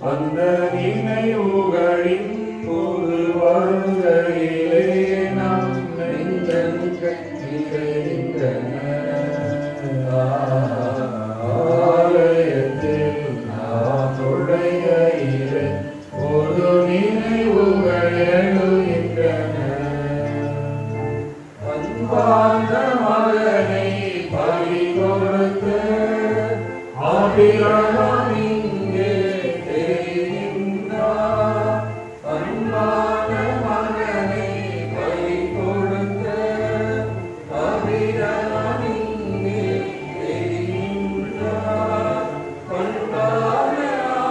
அந்த நினைவுகளின் போது வருகையிலே நாம் நெஞ்சங்கள் நிறைகின்றன. ஆலயத்தில் நாம் நுழைகையிலே ஒரு நினைவுகள் எழுகின்றன. அன்பான மகனை பலி கொடுத்த ஆபிரகாம் இங்கே தெரிகின்றார். அன்பான மகனை பலி கொடுத்த ஆபிரகாம் இங்கே தெரிகின்றார். பண்பான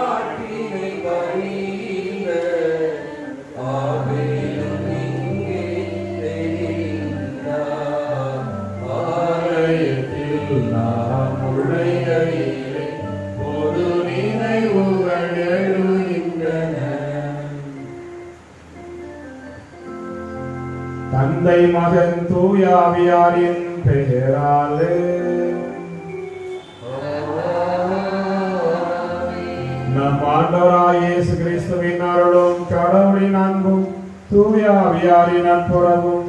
ஆட்டினை பலியிட ஆபேலும் இங்கே தெரிகின்றார். ஆலயத்தில் நாம் நுழைகையிலே ஒரு நினைவுகள் எழுகின்றன. தந்தை மகன் தூய ஆவியாரின் பெயராலே நம் ஆண்டவராகிய இயேசு கிறிஸ்துவின் அருளும் கடவுளின் அன்பும் தூய ஆவியாரின் நட்புறவும்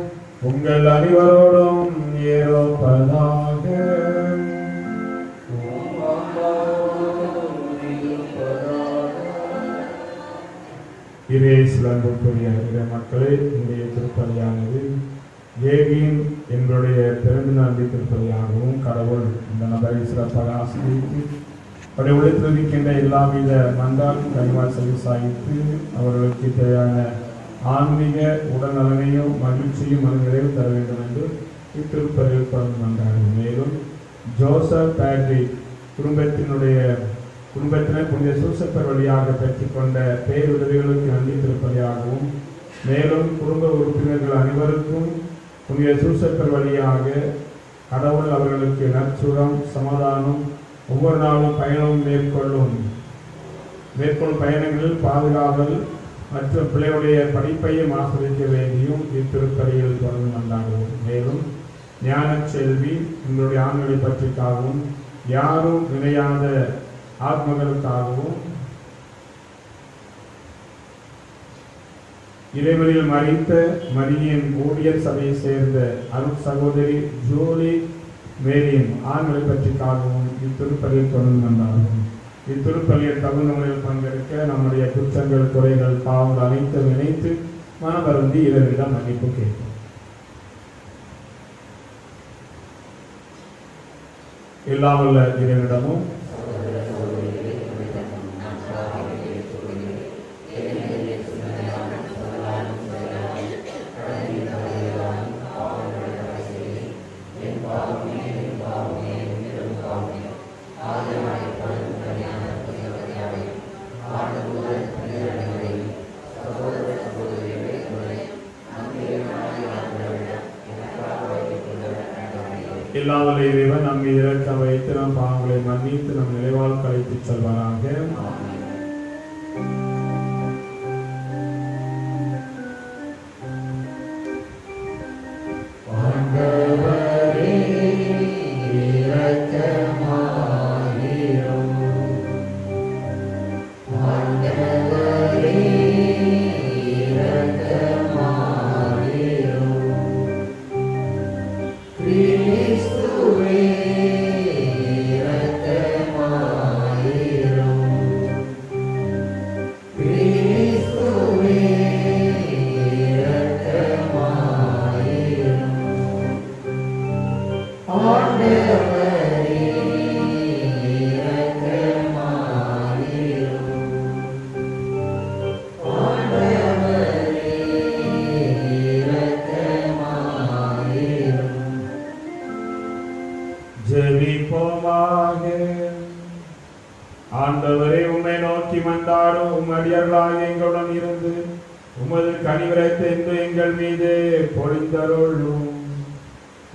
உங்கள் அனைவரோடும் ஏற்பதாக. இயேசுவிற்குரிய மக்களே, இன்றைய திருப்பலியானது ஏகின் எங்களுடைய பிறந்த நன்றி திருப்பலியாகவும் கடவுள் இந்த நபரை சிறப்பாக ஆசிரியத்து அவருடைய உழைத்தில் இருக்கின்ற எல்லாவித மன்றாடும் கைவாசலை சாய்த்து அவர்களுக்கு தேவையான ஆன்மீக உடல்நலனையும் மகிழ்ச்சியும் நிறைவு தர வேண்டும் என்று இத்திருப்பலில் தொடர்ந்து மன்றாடும். மேலும் ஜோசப் பேட்ரிக் குடும்பத்தினர் புனித சூசப்பர் வழியாக பெற்றுக்கொண்ட பேருதவிகளுக்கு நன்றி திருப்பலியாகவும், மேலும் குடும்ப உறுப்பினர்கள் அனைவருக்கும் புனித சூசப்பர் வழியாக கடவுள் அவர்களுக்கு நற்சுகம் சமாதானம் ஒவ்வொரு நாளும் பயணம் மேற்கொள்ளும் பயணங்களில் பாதுகாவல் மற்றும் பிள்ளைகளுடைய படிப்பையும் ஆசிரிக்க வேண்டியும் இத்திருப்பலியில் தொடர்ந்து கொண்டாடுவோம். மேலும் ஞான செல்வி உங்களுடைய ஆண்களை பற்றிக்காகவும் யாரும் நினையாத ஆத்மகளுக்காகவும் இறைவனில் மறித்த மரியின் ஊழியர் சபையை சேர்ந்த அருள் சகோதரி ஜோலி மேரியின் ஆண்களை பற்றிக்காகவும் இத்திருப்பலியில் தொடர்ந்து கொண்டாடுவோம். இத்திருப்பலியில் தகுந்த முறையில் பங்கெடுக்க நம்முடைய குற்றங்கள் குறைகள் பாவங்கள் அனைத்தும் இணைத்து மனமருந்தி இறைவனிடம் மன்னிப்பு கேட்போம். எல்லாம் உள்ள இறைவனிடமும் இல்லாத இறைவன் நம்மை இறக்க வைத்து நம் பாவங்களை மன்னித்து நம் நிலைவாழ்க்கை அழைத்துச் செல்வாராக. ஆண்டவரே, உம்மை நோக்கி மன்றாடும் உம்மடியார்களாக எங்களுடன் இருந்து உமது கனிவிரத்தை என்று எங்கள் மீது பொழிந்தருளும்.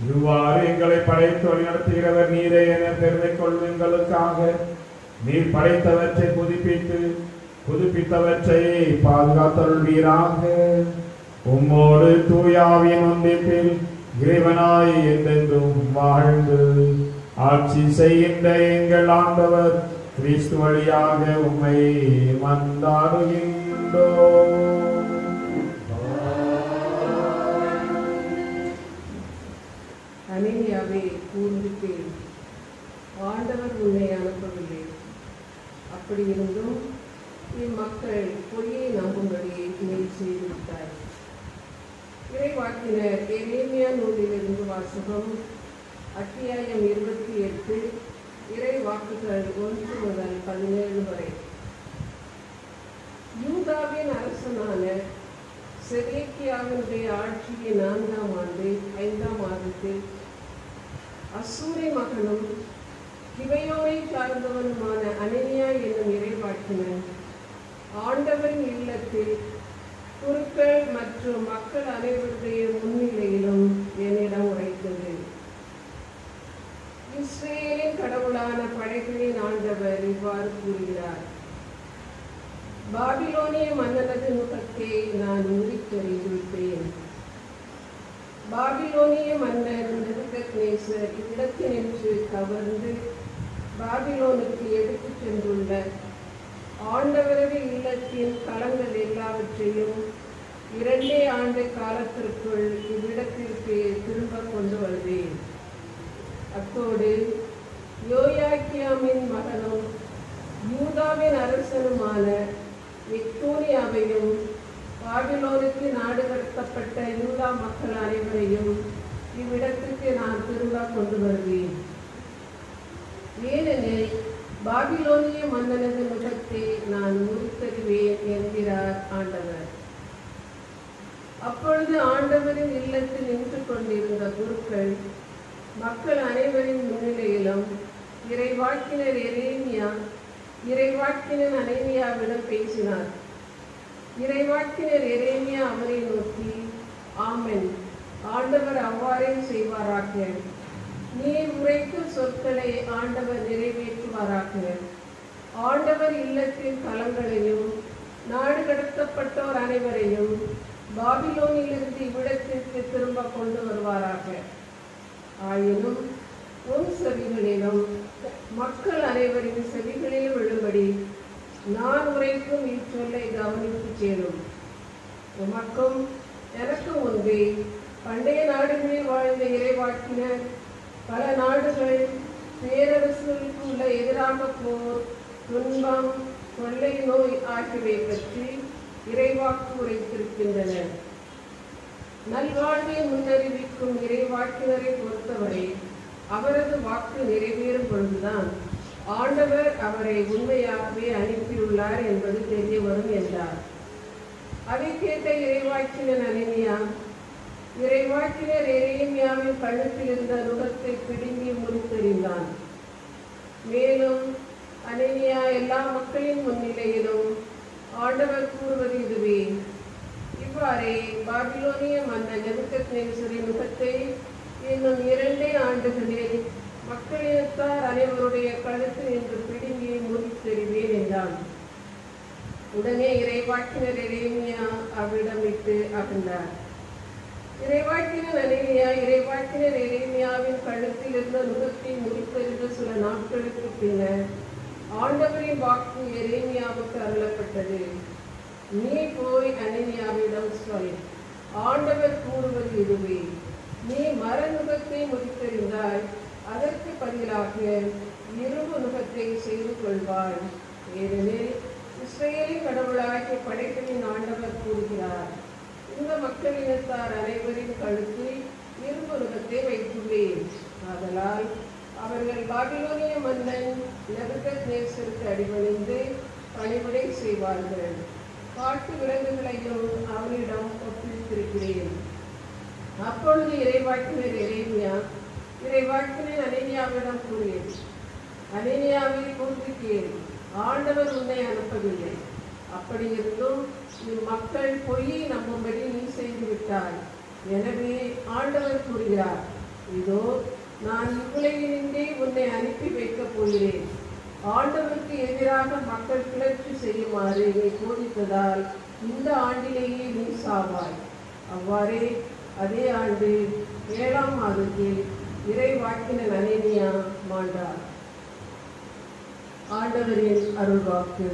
இவ்வாறு எங்களை படைத்து வழிநடத்துகிறவர் நீரே என பெருமை கொள்ளும் எங்களுக்காக நீர் படைத்தவற்றை புதுப்பித்தவற்றை பாதுகாத்தருள்வீராக. உம்மோடு தூய ஆவியின் ஒன்றிப்பில் இறைவனாய் என்றென்றும் வாழ்ந்து ஆட்சி செய்கின்ற எங்கள் ஆண்டவர் கிறிஸ்து வழியாக உம்மை மன்றாடுகின்றோம். அனனியாவே கூர்ந்து ஆண்டவர் உன்னை அனுப்பவில்லை. அப்படி இருந்தும் இம்மக்கள் பொய்யை நம்பும்படி நீ செய்துவிட்டார். இறைவாக்கினர் எரேமியா நூலிலிருந்து வாசகம். அத்தியாயம் 28, இறை வாக்குகள் 1 முதல் 17 வரை. யூதாவின் அரசனான செதேக்கியாவினுடைய ஆட்சியின் 4ஆம் ஆண்டு 5ஆம் மாதத்தில் அசூரை மகனும் கிபையோனை சார்ந்தவனுமான அனனியா என்னும் இறைவாக்கினர் ஆண்டவரின் இல்லத்தில் குருக்கள் மற்றும் மக்கள் அனைவருடைய முன்னிலையிலும் என்னிடம் உரைத்தது. இஸ்ரேலின் கடவுளான படைகளின் ஆண்டவர் இவ்வாறு கூறுகிறார்: பாபிலோனிய மன்னனது நுகத்தை நான் முறித்தெறிந்துவிட்டேன். பாபிலோனிய மன்னர் நேபுகத்நேசர் இவ்விடத்தினின்று கவர்ந்து பாபிலோனுக்கு எடுத்துச் சென்றுள்ள ஆண்டவரது இல்லத்தின் களங்கள் எல்லாவற்றையும் 2 ஆண்டு காலத்திற்குள் இவ்விடத்திற்கு திரும்ப கொண்டு வருவேன். அத்தோடு யோயாக்கியாமின் மகனும் யூதாவின் அரசனுமான எக்கோனியாவையும் பாபிலோனுக்கு நாடு கடத்தப்பட்ட யூதா மக்கள் அனைவரையும் இவ்விடத்துக்கு நான் திரும்ப கொண்டு வருவேன். ஏனெனில் பாபிலோனிய மன்னனது முகத்தை நான் முறித்தறிவேன் என்கிறார் ஆண்டவர். அப்பொழுது ஆண்டவரின் இல்லத்தில் நின்று கொண்டிருந்த குருக்கள் மக்கள் அனைவரின் முன்னிலையிலும் இறைவாக்கினர் எரேமியா இறைவாக்கினர் அனனியாவிடம் பேசினார். இறைவாக்கினர் எரேமியா அவரை நோக்கி, ஆமென், ஆண்டவர் அவ்வாறே செய்வாராக. நீர் உரைக்கும் சொற்களை ஆண்டவர் நிறைவேற்றுவாராக. ஆண்டவர் இல்லத்தின் களங்களையும் நாடு கடத்தப்பட்டோர் அனைவரையும் பாபிலோனிலிருந்து இவ்விடத்திற்கு திரும்ப கொண்டு வருவாராக. ஆயினும் உன் செவிகளிலும் மக்கள் அனைவரின் செவிகளிலும் விழும்படி நான் உரைக்கும் இச்சொல்லை கவனித்து கேளும். உமக்கும் எனக்கும் முன்பே பண்டைய நாடுகளில் வாழ்ந்த இறைவாக்கினர் பல நாடுகள் பேரரசுகளுக்கு உள்ள எதிராக போர், துன்பம், கொள்ளை நோய் ஆகியவை பற்றி இறைவாக்கு உரைத்திருக்கின்றனர். நல்வாழ்வை முன்னறிவிக்கும் இறைவாக்கினரை பொறுத்தவரை அவரது வாக்கு நிறைவேறும் பொழுதுதான் ஆண்டவர் அவரை உண்மையாகவே அனுப்பியுள்ளார் என்பது தெரிய வரும் என்றார். அதை கேட்ட இறைவாக்கினர் அனனியா இறைவாக்கினர் எரேமியாவின் கழுத்தில் இருந்த நுகத்தை பிடுங்கி முறித்தெறிந்தான். மேலும் அனனியா எல்லா மக்களின் முன்னிலையிலும் ஆண்டவர் கூறுவது இதுவே: இவ்வாறே பாபிலோனிய மன்னர் நேபுகத்நேசரின் நுகத்தை இன்னும் 2 ஆண்டுகளில் மக்களினத்தார் அனைவருடைய கழுத்தில் நின்று பிடுங்கி முறித்தெறிவேன் என்றான். உடனே இறைவாக்கினர் எரேமியா அவ்விடமிட்டு அகன்றார். இறைவாக்கினர் அனனியா இறைவாக்கினர் எரேமியாவின் கழுத்தில் இருந்த நுகத்தை முறித்தெறிந்த சில நாட்களுக்கு பின்னர் ஆண்டவரின் வாக்கு எரேமியாவுக்கு அருளப்பட்டது. நீ போய் அனனியாவிடம் சொல், ஆண்டவர் கூறுவது இதுவே: நீ மர நுகத்தை முறித்தெறிந்தாய், அதற்கு பதிலாக இரும்பு நுகத்தை செய்து கொள்வாய். ஏனெனில் இஸ்ரேலின் கடவுளாகிய படைகளின் ஆண்டவர் கூறுகிறார்: இந்த மக்களினத்தார் அனைவரின் கழுத்தில் இரும்பு நுகத்தை வைத்துள்ளேன். ஆதலால் அவர்கள் பாபிலோனிய மன்னன் நேபுகத்நேசருக்கு அடிபணிந்து பணிவிடை செய்வார்கள். காட்டு விலங்குகளையும் அவனிடம் ஒப்புவித்திருக்கிறேன். அப்பொழுது இறைவாக்கினர் எரேமியா இறைவாக்கினர் அனனியாவிடம் கூறியது: அனனியாவை கூர்ந்து கேள், ஆண்டவர் உன்னை அனுப்பவில்லை. அப்படி இருந்தும் இம்மக்கள் பொய்யை நம்பும்படி நீ செய்துவிட்டாய். எனவே ஆண்டவர் கூறுகிறார்: இதோ நான் இவ்வுலகினின்றே உன்னை அனுப்பி வைக்கப் போகிறேன். ஆண்டவருக்கு எதிராக மக்கள் கிளர்ச்சி செய்யுமாறு நீ போதித்ததால் இந்த ஆண்டிலேயே நீ சாவாய். அவ்வாறே அதே ஆண்டு 7ஆம் மாதத்தில் இறைவாக்கினர் அனேனியா மாண்டார். ஆண்டவரின் அருள்வாக்கு.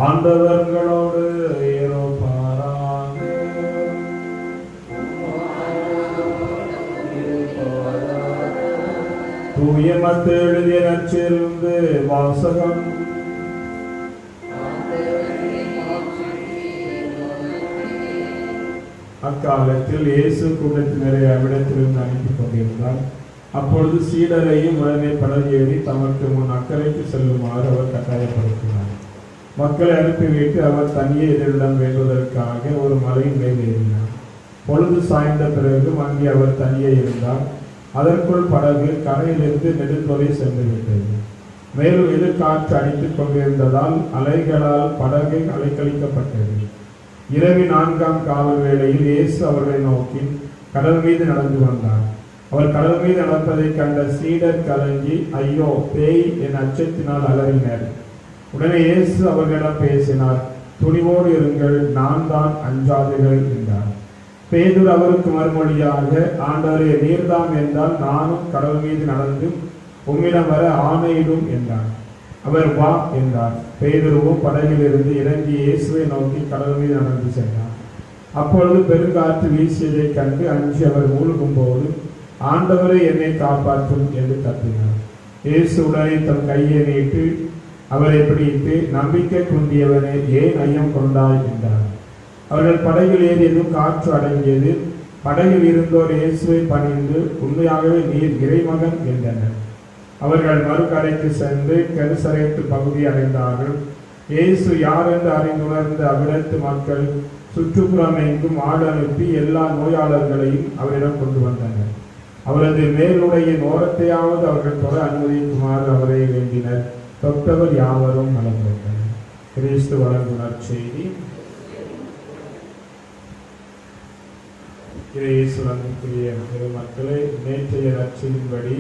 ஆண்டவர்களோடு இருப்பாராக. தூய மத்தேயு எழுதிய நற்செய்தியிலிருந்து வாசகம். அக்காலத்தில் இயேசு கூட்டத்தினரை அவ்விடத்திலிருந்து அனுப்பிக் கொண்டிருந்தார். அப்பொழுது சீடரையும் உடனே படகேறி தமக்கு முன் அக்கறைக்கு செல்லுமாறு அவர் கட்டாயப்படுத்தினார். மக்களை அனுப்பிவிட்டு அவர் தனியே இதனிடம் வேண்டுவதற்காக ஒரு மலையின் மேல் ஏறினார். பொழுது சாய்ந்த பிறகும் அங்கே அவர் தனியே இருந்தார். அதற்குள் படகு கரையிலிருந்து நெடுந்தொலை சென்று விட்டது. மேலும் எதிர்காற்று அடித்துக் கொண்டிருந்ததால் அலைகளால் படகு அலைக்கழிக்கப்பட்டது. இரவு 4ஆம் காவல் வேளையில் இயேசு அவர்களை நோக்கி கடல் மீது நடந்து வந்தார். அவர் கடல் மீது நடப்பதை கண்ட சீடர் கலங்கி, ஐயோ பேய் என் அச்சத்தினால் அலறினர். உடனே இயேசு அவர்களிடம் பேசினார். துணிவோடு இருங்கள், நான் தான், அஞ்சாதீர்கள் என்றார். பேதுரு அவருக்கு மறுமொழியாக, ஆண்டவரே, நீர்தாம் என்றால் நானும் கடல் மீது நடந்து உம்மிடம் வர ஆணையிடும் என்றார். அவர் வா என்றார். பேதுருவும் படகிலிருந்து இறங்கி இயேசுவை நோக்கி கடல் மீது நடந்து சென்றார். அப்பொழுது பெருங்காற்று வீசியதை கண்டு அஞ்சி அவர் மூழ்கும் போது, ஆண்டவரே, என்னை காப்பாற்றும் என்று கத்தினார். இயேசு உடனே தம் கையை நீட்டி அவரை பிடித்து, நம்பிக்கை குன்றியவனே, ஏன் ஐயம் கொண்டாய் என்றார். அவர்கள் படகில் ஏறியதும் காற்று அடங்கியது. படகில் இருந்தோர் இயேசுவை பணிந்து, உண்மையாகவே நீர் இறைமகன் என்றனர். அவர்கள் மறுகரைக்கு சென்று கென்சரேத்து பகுதி அடைந்தார்கள். இயேசு யார் என்று அறிந்துணர்ந்த அவ்விடத்து மக்கள் சுற்றுப்புறம் எங்கும் ஆள் அனுப்பி எல்லா நோயாளர்களையும் அவரிடம் கொண்டு வந்தனர். அவரது மேலுடையின் ஓரத்தையாவது அவர்கள் தொட அனுமதிக்குமாறு அவரை வேண்டினர். தொட்டவர் யாவரும் நலம் பெற்றனர். கிறிஸ்து வழங்கும் நற்செய்தி. இயேசுவிற்குரிய மக்களே, நேற்றைய நற்செய்தியின்படி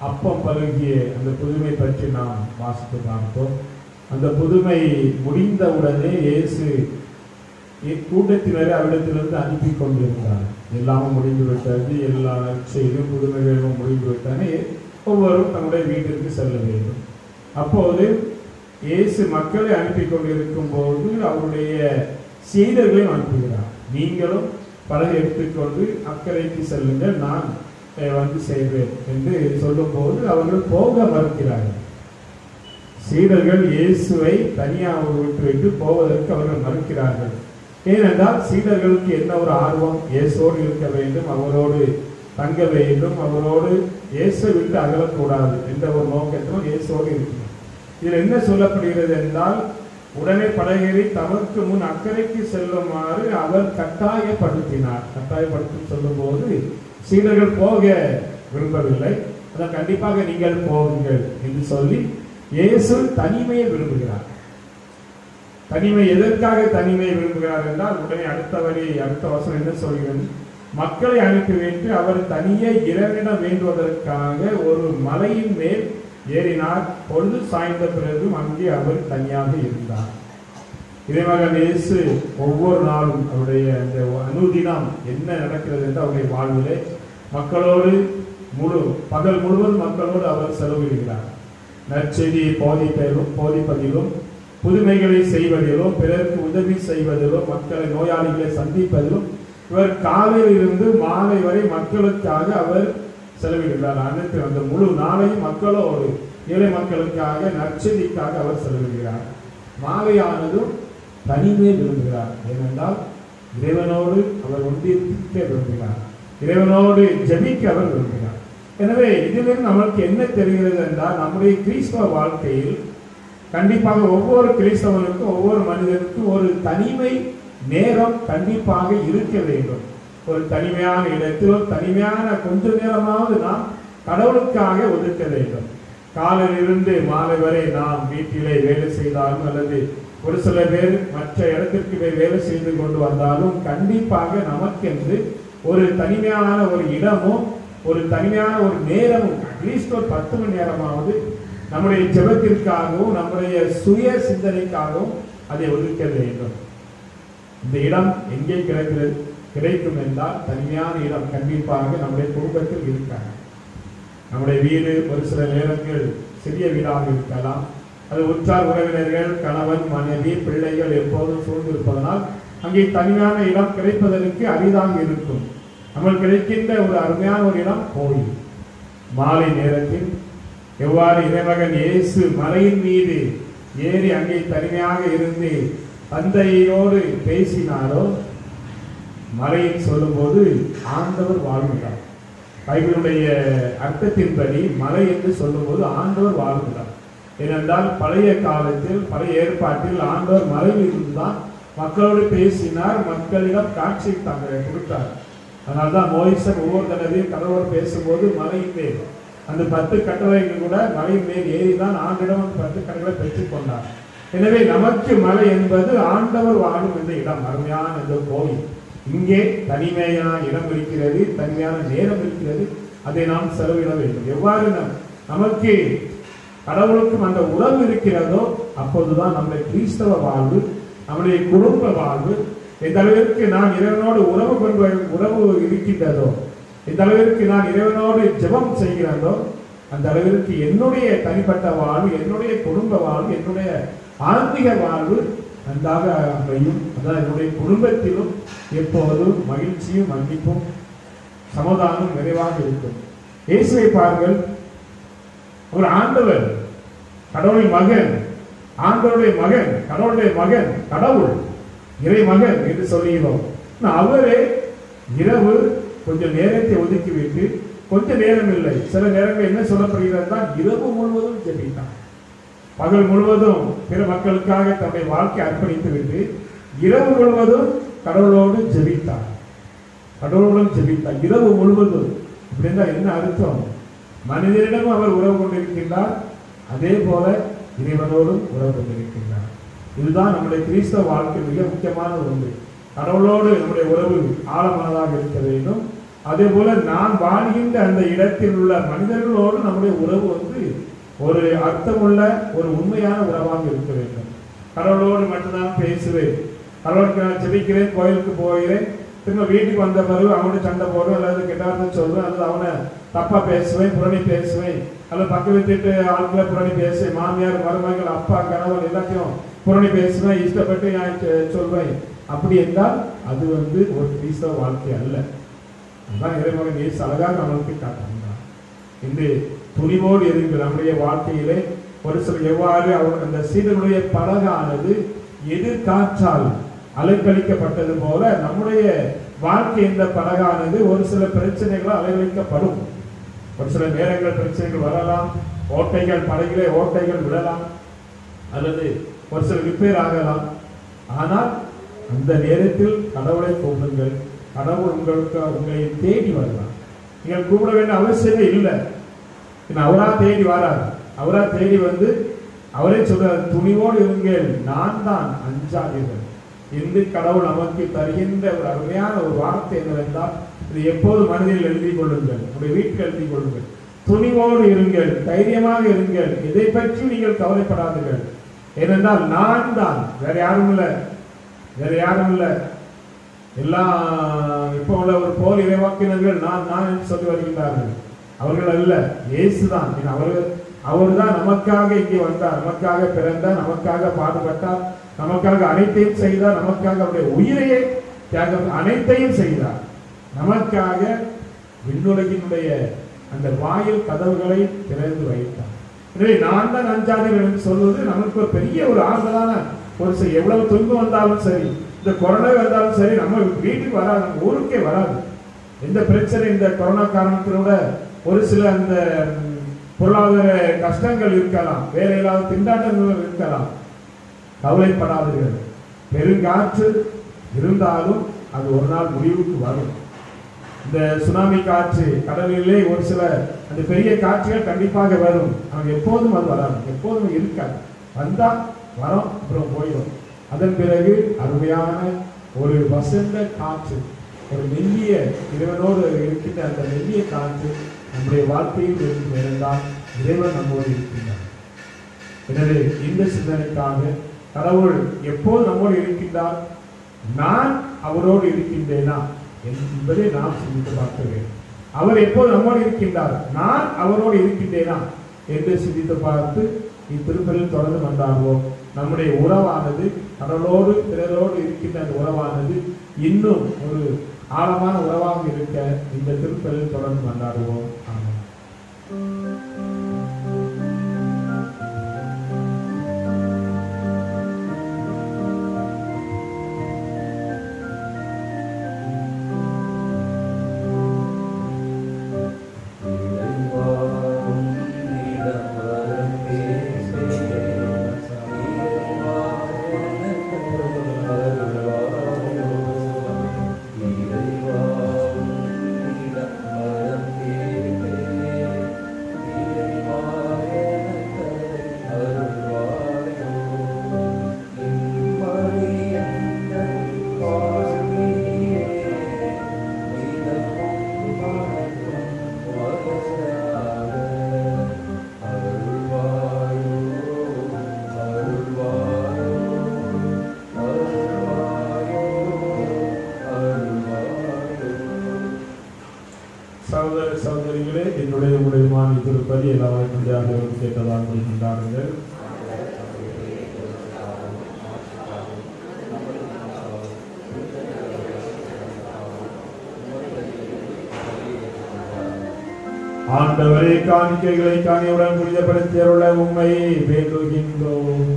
அப்பம் பருகிய அந்த புதுமை பற்றி நாம் வாசித்து பார்த்தோம். அந்த புதுமை முடிந்தவுடனே இயேசு கூட்டத்தினரை அவரிடத்திலிருந்து அனுப்பி கொண்டிருந்தார். எல்லாமும் முடிந்து விட்டது, எல்லா செய்தியும் புதுமைகளும் முடிந்து விட்டன, ஒவ்வொருவரும் தன்னுடைய வீட்டிற்கு செல்ல வேண்டும். அப்போது இயேசு மக்களை அனுப்பி கொண்டிருக்கும் போது அவருடைய சீடர்களையும் அனுப்புகிறார். நீங்களும் பலரை எடுத்துக்கொண்டு அக்கறைக்கு செல்லுங்கள், நான் வந்து செய்வேன் என்று சொல்லும் போது அவர்கள் போக மறுக்கிறார்கள். சீடர்கள் இயேசுவை தனியாக விட்டு போவதற்கு அவர்கள் மறுக்கிறார்கள். ஏனென்றால் சீடர்களுக்கு என்ன ஒரு ஆர்வம், இயேசுவோடு இருக்க வேண்டும், அவரோடு தங்க வேண்டும், அவரோடு இயேசு விட்டு அகலக்கூடாது என்ற ஒரு நோக்கத்திலும் இயேசுவோடு இருக்கிறார். இதில் என்ன சொல்லப்படுகிறது என்றால், உடனே படகேறி தமக்கு முன் அக்கறைக்கு செல்லுமாறு அவர் கட்டாயப்படுத்தினார். கட்டாயப்படுத்தி சொல்லும் போது சீடர்கள் போக விரும்பவில்லை. அதான் கண்டிப்பாக நீங்கள் போகுங்கள் என்று சொல்லி இயேசு தனிமையை விரும்புகிறார். தனிமை எதற்காக தனிமையை விரும்புகிறார் என்றால், உடனே அடுத்த வசனம் என்ன சொல்கிறது, மக்களை அனுப்பிவிட்டு அவர் தனியே இறைவன வேண்டுவதற்காக ஒரு மலையின் மேல் ஏறினார். பொழுது சாய்ந்த பிறகும் அங்கே அவர் தனியாக இருந்தார். இறைமகன் இயேசு ஒவ்வொரு நாளும் அவருடைய அந்த அனுதினம் என்ன நடக்கிறது என்று அவருடைய வாழ்விலே மக்களோடு பகல் முழுவதும் மக்களோடு அவர் செலவிடுகிறார். நற்செய்தியை போதிப்பதிலும் புதுமைகளை செய்வதிலும் பிறருக்கு உதவி செய்வதிலும் மக்களை நோயாளிகளை சந்திப்பதிலும் இவர் காலையில் இருந்து மாலை வரை மக்களுக்காக அவர் செலவிடுகிறார். அனைத்து அந்த முழு நாளையும் மக்களோடு ஏழை மக்களுக்காக நற்செய்திக்காக அவர் செலவிடுகிறார். மாலையானதும் தனிமையை விரும்புகிறார். ஏனென்றால் இறைவனோடு அவர் ஒன்றிருக்க விரும்புகிறார், இறைவனோடு ஜெபிக்க அவர் விரும்புகிறார். எனவே இதிலிருந்து நம்மளுக்கு என்ன தெரிகிறது என்றால், நம்முடைய கிறிஸ்தவ வாழ்க்கையில் கண்டிப்பாக ஒவ்வொரு கிறிஸ்தவனுக்கும் ஒவ்வொரு மனிதனுக்கும் ஒரு தனிமை நேரம் கண்டிப்பாக இருக்க வேண்டும். ஒரு தனிமையான இடத்தில் தனிமையான கொஞ்ச நேரமாவது நாம் கடவுளுக்காக ஒதுக்க வேண்டும். காலையிலிருந்து மாலை வரை நாம் வீட்டிலே வேலை செய்தாலும் அல்லது ஒரு சில பேர் மற்ற இடத்திற்கு போய் வேலை செய்து கொண்டு வந்தாலும் கண்டிப்பாக நமக்கென்று ஒரு தனிமையான ஒரு இடமும் ஒரு தனிமையான ஒரு நேரமும் அட்லீஸ்ட் ஒரு 10 மணி நேரமாவது நம்முடைய ஜெபத்திற்காகவும் நம்முடைய சுய சிந்தனைக்காகவும் அதை ஒதுக்க வேண்டும். இந்த இடம் எங்கே கிடைக்கும் என்றால், தனிமையான இடம் கண்டிப்பாக நம்முடைய குடும்பத்தில் இருக்காங்க. நம்முடைய வீடு ஒரு சில நேரங்கள் சிறிய வீடாக இருக்கலாம். அது உற்றார் உறவினர்கள், கணவன் மனைவி பிள்ளைகள் எப்போதும் சூழ்ந்திருப்பதனால் அங்கே தனிமையான இடம் கிடைப்பதற்கு அரிதாக இருக்கும். நம்மளுக்கு கிடைக்கின்ற ஒரு அருமையான ஒரு இடம் கோயில். மாலை நேரத்தில் எவ்வாறு இறைமகன் இயேசு மலையின் மீது ஏறி அங்கே தனிமையாக இருந்து தந்தையோடு பேசினாரோ, மலையில் சொல்லும் போது ஆண்டவர் வாழ்கிறார். பைபிளுடைய அர்த்தத்தின்படி மலை என்று சொல்லும் போது ஆண்டவர் வாழ்கிறார். ஏனென்றால் பழைய காலத்தில் பழைய ஏற்பாட்டில் ஆண்டவர் மலையில் இருந்துதான் மக்களோடு பேசினார், மக்களிடம் காட்சி கொடுத்தார். அதனால்தான் மோசேஸ் ஒவ்வொரு தடவையும் கடவுளோடு பேசும்போது மலையின் மேல் அந்த 10 கட்டளைகள் கூட மலையின் மேல் ஏறிதான் ஆண்டிடம் 10 கட்டளை பெற்றுக் கொண்டார். எனவே நமக்கு மலை என்பது ஆண்டவர் வாழும் இந்த இடம், அருமையான இந்த கோயில். இங்கே தனிமையான இடம் இருக்கிறது, தனிமையான நேரம் இருக்கிறது, அதை நாம் செலவிட வேண்டும். எவ்வாறு நமக்கு கடவுளுக்கும் அந்த உறவு இருக்கிறதோ அப்போதுதான் நம்முடைய கிறிஸ்தவ வாழ்வு, நம்முடைய குடும்ப வாழ்வு எந்த அளவிற்கு நான் இறைவனோடு உறவு இருக்கின்றதோ, எந்த அளவிற்கு நான் இறைவனோடு ஜெபம் செய்கிறதோ அந்த அளவிற்கு என்னுடைய தனிப்பட்ட வாழ்வு, என்னுடைய குடும்ப வாழ்வு, என்னுடைய ஆன்மீக வாழ்வு நன்றாக அமையும். அதான் என்னுடைய குடும்பத்திலும் எப்போதும் மகிழ்ச்சியும் மன்னிப்பும் சமாதானம் நிறைவாக இருக்கும். இயேசுவை பாருங்கள், ஒரு ஆண்டவர், கடவுளின் மகன், ஆண்டவருடைய மகன், கடவுளுடைய மகன், கடவுள் இறை மகன் என்று சொல்லுகிறோம். அவரே இரவு கொஞ்சம் நேரத்தை ஒதுக்கிவிட்டு, கொஞ்ச நேரம் இல்லை, சில நேரங்கள் என்ன சொல்லப்படுகிறது, இரவு முழுவதும் ஜெபித்தார். பகல் முழுவதும் பிற மக்களுக்காக தன்னுடைய வாழ்க்கை அர்ப்பணித்து விட்டு இரவு முழுவதும் கடவுளோடு ஜெபித்தார். கடவுளோடு ஜெபித்தார் இரவு முழுவதும். அப்படின்னா என்ன அர்த்தம்? மனிதனிடம் அவர் உறவு கொண்டிருக்கின்றார், அதே போல இறைவனோடும் உறவு கொண்டிருக்கின்றார். இதுதான் நம்முடைய கிறிஸ்தவ வாழ்க்கை மிக முக்கியமான ஒன்று. கடவுளோடு நம்முடைய உறவு ஆழமானதாக இருக்க வேண்டும். அதே போல நான் வாழ்கின்ற அந்த இடத்தில் உள்ள மனிதர்களோடு நம்முடைய உறவு ஒரு அர்த்தமுள்ள ஒரு உண்மையான உறவாக இருக்க வேண்டும். கடவுளோடு மட்டும்தான் பேசுவேன், அவர்களுக்கு நான் ஜெபிக்கிறேன், கோயிலுக்கு போகிறேன், திரும்ப வீட்டுக்கு வந்த பிறகு அவனோட சண்டை போடுவேன், அல்லது கெட்டார்னு சொல்லுவேன், அல்லது அவனை தப்பா பேசுவேன், புரணி பேசுவேன், அல்லது பக்கம் விட்டுட்டு ஆட்களை புரணி பேசுவேன், மாமியார் மருமகள் அப்பா கணவன் எல்லாத்தையும் புரணி பேசுவேன், இஷ்டப்பட்டு நான் சொல்வேன். அப்படி என்றால் அது ஒரு கிறிஸ்தவ வாழ்க்கை அல்ல. அதுதான் இறைமகன் இயேசு அழகாக நம்மளுக்கு காட்டுகிறார். இன்று துணிவோடு இருந்து நம்முடைய வாழ்க்கையிலே ஒரு சில எவ்வாறு அவர் அந்த சீடனுடைய படகானது எதிர்காற்றால் அலைக்கழிக்கப்பட்டது போல நம்முடைய வாழ்க்கை இந்த படகானது ஒரு சில பிரச்சனைகளால் அலைக்கழிக்கப்படும். ஒரு சில நேரங்கள் பிரச்சனைகள் வரலாம், ஓட்டைகள் படகிலே ஓட்டைகள் விடலாம், அல்லது ஒரு சில ரிப்பேர் ஆகலாம். ஆனால் அந்த நேரத்தில் கடவுளை கூப்பிடுங்கள், கடவுள் உங்களை தேடி வரலாம். நீங்கள் கூப்பிட வேண்டிய அவசியமே இல்லை. அவரா தேடி வரார். அவரா தேடி வந்து அவரே சொல்றார், துணிவோடு இருங்கள், நான் தான், அஞ்சாதீர்கள் என்று கடவுள் நமக்கு தருகின்ற ஒரு அருமையான ஒரு வார்த்தை என்னவென்றால், இது எப்போது மனதில் எழுதி கொள்ளுங்கள், உங்களுடைய வீட்டில் எழுதி கொள்ளுங்கள். துணிவோடு இருங்கள், தைரியமாக இருங்கள், இதை பற்றி நீங்கள் கவலைப்படாதீர்கள். ஏனென்றால் நான் தான், வேற யாரும் இல்லை, வேற யாரும் இல்லை. எல்லாம் இப்போ உள்ள ஒரு போல் இறைவாக்கினர்கள் நான் என்று சொல்லி வருகின்றார்கள். அவர்கள் அல்ல, இயேசுதான். அவர்தான் நமக்காக இங்கே வந்தார், நமக்காக பிறந்தார், நமக்காக பாடுபட்டார், நமக்காக அனைத்தையும் செய்தார், நமக்காக அவருடைய உயிரையே தியாகம் அனைத்தையும் செய்தார். நமக்காக விண்ணுலகினுடைய அந்த வாயில் கதவுகளை திறந்து வைத்தார். எனவே நான் தான் அஞ்சாதீர்கள் என்று சொல்வது நமக்கு ஒரு பெரிய ஒரு ஆறுதலான ஒரு எவ்வளவு துன்பம் வந்தாலும் சரி, இந்த கொரோனா வந்தாலும் சரி, நம்ம வீட்டுக்கு வராது, நம்ம ஊருக்கே வராது. எந்த பிரச்சனை இந்த கொரோனா காரணத்திலோட ஒரு சில அந்த பொருளாதார கஷ்டங்கள் இருக்கலாம், வேலையில்லாத திண்டாட்டங்கள் இருக்கலாம், கவலைப்படாதீர்கள். பெருங்காற்று இருந்தாலும் அது ஒரு நாள் முடிவுக்கு வரும். இந்த சுனாமி காற்று, கடலிலே ஒரு சில அந்த பெரிய காற்றுகள் கண்டிப்பாக வரும். அவங்க எப்போதும் அது வராது, எப்போதும் இருக்காது. வந்தா வரும், அப்புறம் போயிடும். அதன் பிறகு அருமையான ஒரு வசந்த காற்று, ஒரு மெல்லிய இறைவனோடு இருக்கின்ற அந்த மெல்லிய காற்று நம்முடைய வாழ்க்கையில் இருந்தால் இறைவன் நம்மோடு இருக்கின்றார். எனவே இந்த சிந்தனைக்காக கடவுள் எப்போது நம்மோடு இருக்கின்றார், நான் அவரோடு இருக்கின்றேனா என்பதை நாம் சிந்தித்து பார்க்க வேண்டும். அவர் எப்போது நம்மோடு இருக்கின்றார், நான் அவரோடு இருக்கின்றேனா என்று சிந்தித்து பார்த்து இத்திருப்பலில் தொடர்ந்து வந்தாடுவோம். நம்முடைய உறவானது கடவுளோடு பிறரோடு இருக்கின்ற அந்த உறவானது இன்னும் ஒரு ஆழமான உறவாக இருக்க இந்த திருப்பலில் தொடர்ந்து கொண்டாடுவோம். ஆமாம். சகோதரிகளே, என்னுடைய உடையமான திருப்பதி எல்லாரும் தந்தையாக கேட்டதாக கொள்கின்றார்கள். ஆண்டவரே, காணிக்கைகளை காணியுடன் புனிதப்படுத்தியுள்ள உண்மை வேண்டுகின்றோம்.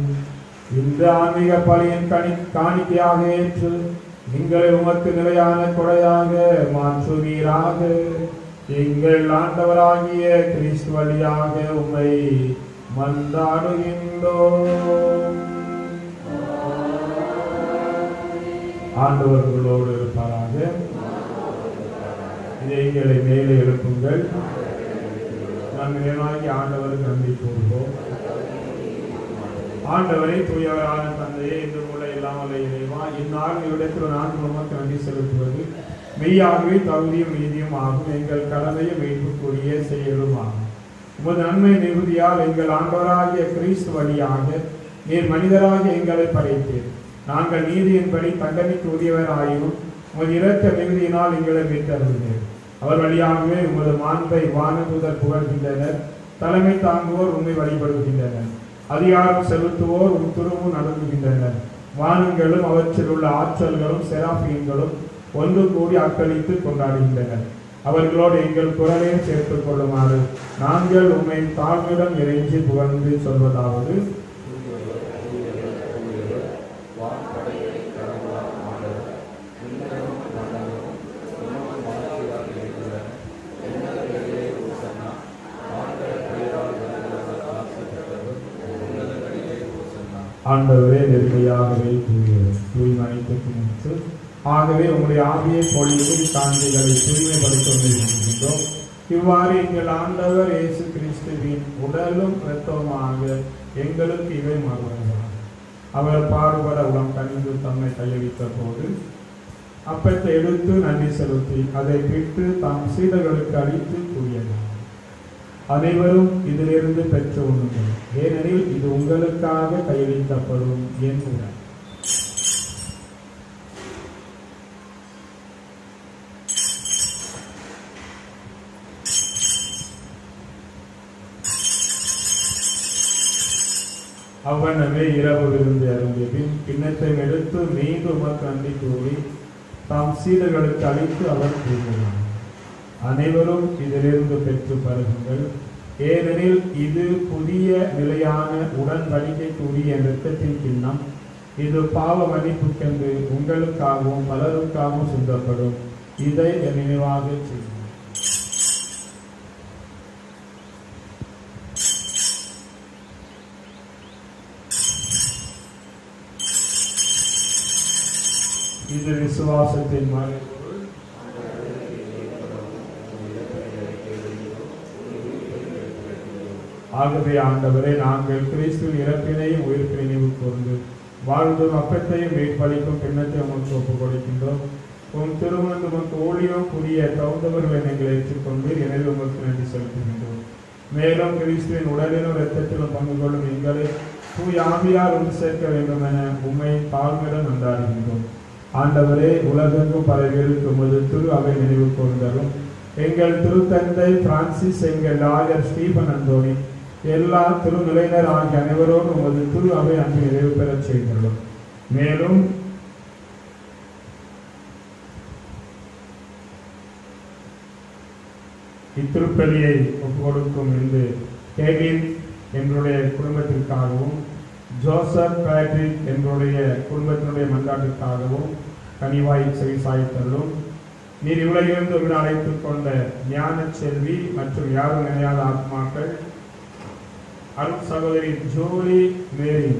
இந்த ஆன்மீக பலியின் காணிக்கையாக ஏற்று எங்களை உமக்கு நிலையான கொடையாக மாற்றுவீராக. எங்கள் ஆண்டவராகிய கிறிஸ்து வழியாக உம்மை மன்றாடுகின்றோம். ஆண்டவர்களோடு இருப்பாராக. இதை எங்களை மேலே எழுப்புங்கள். நம் இறைவனாகி ஆண்டவருக்கு நன்றி கூறுவோம். ஆண்டவரை தூயவரான தந்தையே, இன்று உள்ள இல்லாமல் இறைவா, இந்நாள் இடத்தில் நான் உமக்கு நன்றி செலுத்துவது மெய்யாகவே தகுதியும் நீதியும் ஆகும். எங்கள் கடமையும் மீட்புக்குரிய செயலும் ஆகும். உமது நன்மை மிகுதியால் எங்கள் ஆண்டவராகிய கிறிஸ்து வழியாக நீர் மனிதராக எங்களை படைத்தீர். நாங்கள் நீதியின்படி தண்டனைக்கு உரியவர் ஆயினும் உமது இரக்க மிகுதியினால் எங்களை மீட்டருகிறேன். அவர் வழியாகவே உமது மாண்பை வானதூதர் புகழ்கின்றனர். தலைமை தாங்குவோர் உண்மை வழிபடுகின்றனர். அதிகாரம் செலுத்துவோர் உன் துருவு நடுங்குகின்றனர். வானங்களும் அவற்றில் உள்ள ஆற்றல்களும் செராபியங்களும் ஒன்று கூடி அக்களித்து கொண்டாடுகின்றனர். அவர்களோடு எங்கள் குரலை சேர்த்துக் கொள்ளுமாறு நாங்கள் உண்மை தாழ்மையுடன் இறைஞ்சி புகழ்ந்து சொல்வதாவது: ஆண்டவரே நெருமையாகவே தூய்மணிக்கு முற்று. ஆகவே உங்களுடைய ஆவியை பொழிவு காஞ்சிகளை தூய்மைப்படுத்த இருக்கின்றோம். இவ்வாறு எங்கள் ஆண்டவர் இயேசு கிறிஸ்துவின் உடலும் இரத்தமாக எங்களுக்கு இவை மறுவதாக. அவர் பாடுபட உளம் கனிந்து தம்மை கையளித்த போது அப்பத்தை எடுத்து நன்றி செலுத்தி அதை விட்டு தாம் சீடர்களுக்கு அளித்து கூறினார்: அனைவரும் இதிலிருந்து பெற்று உண்ணுங்கள், ஏனெனில் இது உங்களுக்காக கையளிக்கப்படும் என் உடல். அவ்வனமே இரவு விருந்து அருந்திய பின் கிண்ணத்தை எடுத்து மீண்டும் உமக்கு நன்றி கூறி தாம் சீடர்களுக்கு அளித்து அவர் கூறினார்: அனைவரும் இதிலிருந்து பெற்று பருகுங்கள், ஏனெனில் இது புதிய நிலையான உடன்படிக்கைக்குரிய இரத்தத்தின் கிண்ணம். இது பாவ மன்னிப்புக்கென்று உங்களுக்காகவும் பலருக்காகவும் சிந்தப்படும். இதை நினைவாக செய்யும். இது விசுவாசத்தின் மறைபொருள். ஆகவே ஆண்டவரே, நாங்கள் கிறிஸ்துவின் இறப்பினையும் உயிர்ப்பினை நினைவு கூர்ந்து வாழ்ந்தும் அப்பத்தையும் மீட்பளிக்கும் கிண்ணத்தை உமக்கு ஒப்புக் கொடுக்கின்றோம். உன் திருமணம் உமக்கு ஊழியம் புரிய தகுந்தவர்களை நீங்கள் ஏற்றுக்கொண்டீர். எனவே உமக்கு நன்றி செலுத்துகின்றோம். மேலும் கிறிஸ்துவின் உடலிலும் இரத்தத்திலும் பங்கு கொள்ளும் எங்களை தூய் ஆவியால் ஒன்று சேர்க்க வேண்டும் என உம்மை தாழ்மையுடன் கொண்டாடுகின்றோம். ஆண்டவரே, உலகெங்கும் பரவியிருக்கும் உமது திரு அவை நினைவு கூர்ந்தரும். எங்கள் திருத்தந்தை பிரான்சிஸ், எங்கள் ஆயர் ஸ்டீபன் அந்தோனி, எல்லா திருநிலையினர் ஆகிய அனைவரோடு உமது திரு அவை அங்கு நிறைவு பெறச் செய்துள்ளோம். மேலும் இத்திருப்பலியை ஒப்புக் கொடுக்கும் என்று கேவின் எங்களுடைய குடும்பத்திற்காகவும், ஜோசப் பேட்ரிக் எங்களுடைய குடும்பத்தினுடைய மன்றாட்டிற்காகவும் கனிவாய் செவிசாய்த்தருளும். நீர் உலகிலிருந்து விட அழைத்துக் கொண்ட ஞான செல்வி மற்றும் யாரும் நினையாத ஆத்மாக்கள் அருள் சகோதரி ஜோலி மேரி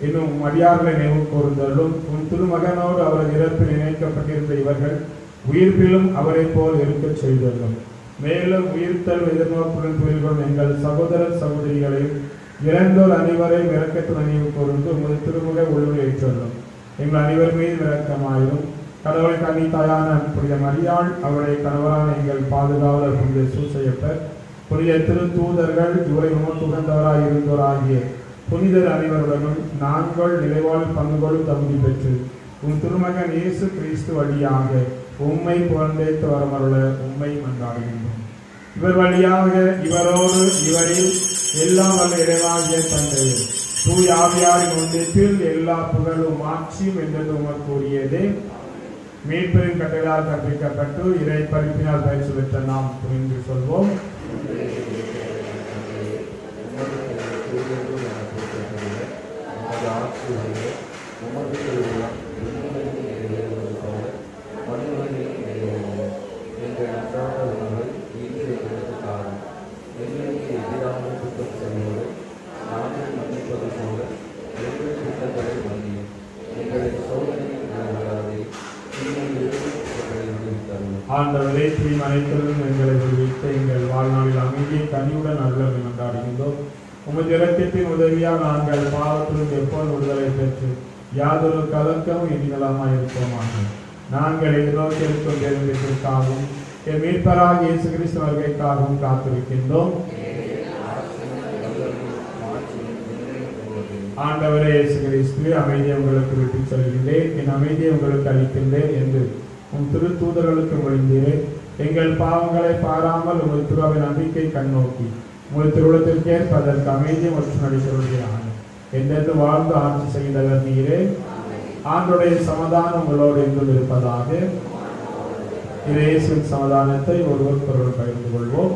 இன்னும் மரியாதை நினைவு கூர்ந்தருளும். உன் திருமகனோடு அவரது இறப்பில் இணைக்கப்பட்டிருந்த இவர்கள் உயிர்ப்பிலும் அவரை போல் இருக்கச் செய்தருளும். மேலும் உயிர்த்தல் எதிர்நோக்குடன் புரிந்தும் எங்கள் சகோதர சகோதரிகளையும் இறந்தோர் அனைவரையும் இரக்கத்துடன் நினைவு கூர்ந்து உமது திருமுக ஒழுங்கு ஏற்றுள்ளோம். எங்கள் அனைவர் மீது இரக்கமாயிரும். கடவுளை கன்னி தாயான புனித மரியாள், அவருடைய கணவரான எங்கள் பாதுகாவலர் புனித சூசையப்பர், புனித திருத்தூதர்கள், இவரை உமக்கு உகந்தவராய் இருந்தோராகிய புனிதர் அனைவருடனும் நாங்கள் நிலைவாழ் பங்குகளும் தகுதி பெற்று உன் திருமகன் இயேசு கிறிஸ்து வழியாக உம்மை புகழ்ந்தேத்து வரமருள உம்மை மன்றாடுகின்றோம். இவர் வழியாக இவரோடு இவரில் எல்லாம் வல்ல இறைவாகிய தந்தையே தூய் ஆவியாரின் ஒன்றிப்பில் எல்லா புகழும் ஆட்சியும் என்றது உமக்கு கூறியதே. மீட்பரின் கட்டளையால் கற்பிக்கப்பட்டு இறை படிப்பினால் பயிற்சி பெற்ற நாம் புரிந்து சொல்வோம். ஆண்டவரே, தீமை அனைத்திலும் எங்களை விடுவித்து எங்கள் வாழ்நாளில் அமைதியை கனிவுடன் அருளை கொண்டாடுகின்றோம். உமது இரக்கத்தின் உதவியால் நாங்கள் பாவத்திலிருந்து எப்போது விடுதலை பெற்று யாதொரு கலக்கமும் இனிகளாக இருப்போமாக. நாங்கள் எதிர்நோக்கி இருக்கும் பேருந்திற்காகவும் என் மீட்பராக இயேசு கிறிஸ்து வருகைக்காகவும் காத்திருக்கின்றோம். ஆண்டவரே இயேசு கிறிஸ்து, அமைதியை உங்களுக்கு விட்டு செல்கின்றேன், என் அமைதியை உங்களுக்கு அளிக்கின்றேன் என்று உன் திருத்தூதர்களுக்கு மொழிந்தீரே. எங்கள் பாவங்களை பாராமல் உங்கள் திருவின் நம்பிக்கை கண்ணோக்கி உங்கள் திருவுளத்திற்கு ஏற்ப அதற்கு அமைதியை மற்றும் நடித்திருக்கிறாங்க. என்றென்று வாழ்ந்து ஆட்சி செய்தவர் நீரே. ஆண்டுடைய சமாதானம் உங்களோடு என்றும் இருப்பதாக. இயேசுவின் சமாதானத்தை ஒருவருக்கொருவர் பகிர்ந்து கொள்வோம்.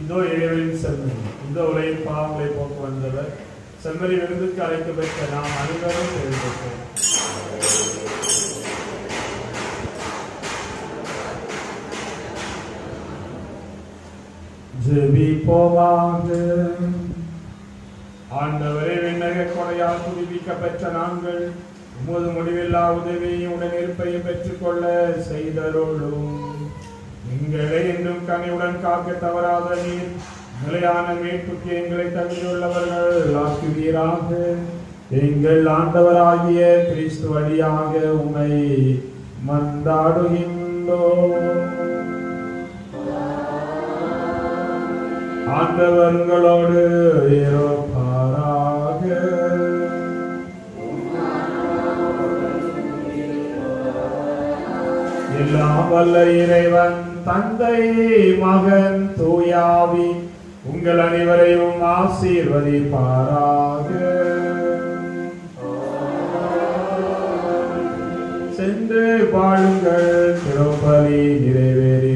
இதோ இறைவனின் செம்மறி, இந்த உலகின் பாவங்களை போக்கு வந்தவர். செம்மறி விருந்துக்கு அழைக்க பெற்ற நாம் அனைவரும் தெரிவிப்போம். ஜெபிப்போமாக. ஆண்டவரே, விண்ணக கொடையால் புதுப்பிக்க பெற்ற நாங்கள் உமது முடிவில்லா உதவியையும் உடனிருப்பையும் பெற்றுக்கொள்ள செய்தருளும். எங்களை என்றும் கனிவுடன் காக்க தவறாத நீர் நிலையான மீட்புக்கு எங்களை தகுதியுள்ளவர்கள் ஆக்குவீராக. எங்கள் ஆண்டவராகிய கிறிஸ்து வழியாக உம்மை மன்றாடுகின்றோம். ஆண்டவர்களோடு இருப்பாராக. எல்லாம் வல்ல இறைவன் தந்தை, மகன், தூயாவி உங்கள் அனைவரையும் ஆசீர்வதிப்பாராக. சென்று வாழுங்கள், திருப்பலி நிறைவேறி